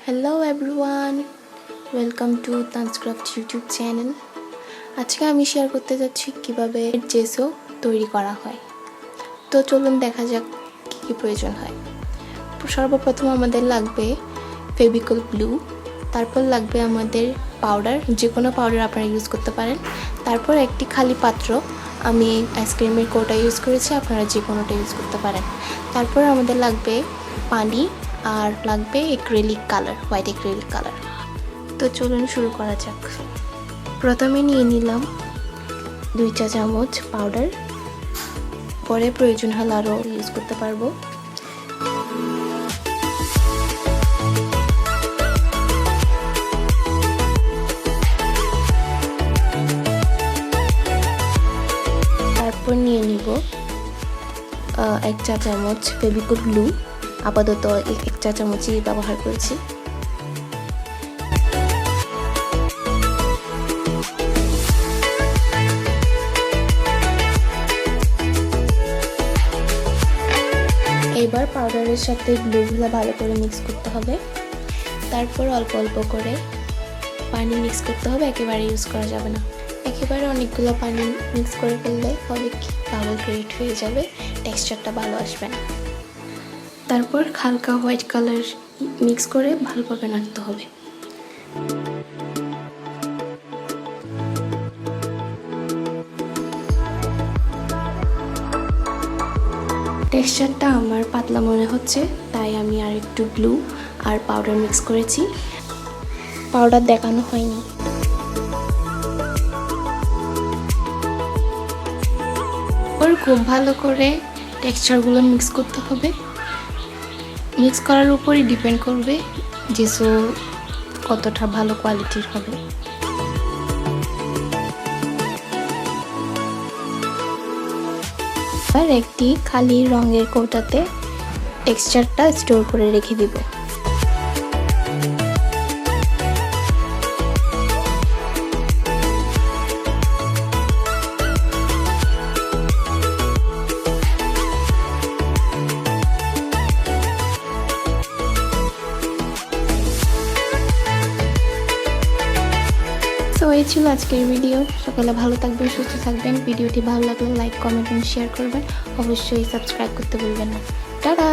Hello everyone, welcome to Tanscraft YouTube channel. আজকে আমি share করতে যাচ্ছি কিভাবে জেসো তৈরি করা হয়। তো চলুন দেখা যাক কী কী প্রয়োজন হয়। সর্বপ্রথম আমাদের লাগবে ফেভিকল গ্লু, তারপর লাগবে আমাদের পাউডার, যে কোনো পাউডার আপনারা ইউজ করতে পারেন। তারপর একটি খালি পাত্র, আমি আইসক্রিমের কোটা ইউজ করেছি, আপনারা যে কোনোটা ইউজ করতে পারেন। তারপর আমাদের লাগবে পানি আর লাগবে acrylic colour, white acrylic colour. তো চলুন শুরু করা যাক। প্রথমে নিয়ে নিলাম 2 চা চামচ পাউডার, পরে প্রয়োজন হলে আরও ইউজ করতে পারবো। তারপর নিয়ে নিব 1 চা চামচ ফেভিকল গ্লু, আপাতত 1 চা চামচই ব্যবহার করেছি। এবার পাউডারের সাথে গ্লুগুলো ভালো করে মিক্স করতে হবে। তারপর অল্প অল্প করে পানি মিক্স করতে হবে, একেবারে ইউজ করা যাবে না। একেবারে অনেকগুলো পানি মিক্স করে ফেললে হবে কি বাবল ক্রিয়েট হয়ে যাবে, টেক্সচারটা ভালো আসবে না। তারপর হালকা হোয়াইট কালার মিক্স করে ভালোভাবে নাড়তে হবে। টেক্সচারটা আমার পাতলা মনে হচ্ছে, তাই আমি আর একটু গ্লু আর পাউডার মিক্স করেছি। পাউডার দেখানো হয়নি। ওর খুব ভালো করে টেক্সচারগুলো মিক্স করতে হবে। মিক্স করার উপরই ডিপেন্ড করবে জেসো কতটা ভালো কোয়ালিটির হবে। আর একটি খালি রঙের কৌটাতে টেক্সচারটা স্টোর করে রেখে দিব। তো এই ছিল আজকের ভিডিও। সকালে ভালো থাকবেন, সুস্থ থাকবেন। ভিডিওটি ভালো লাগলে লাইক, কমেন্ট এবং শেয়ার করবেন। অবশ্যই সাবস্ক্রাইব করতে ভুলবেন না। টাটা।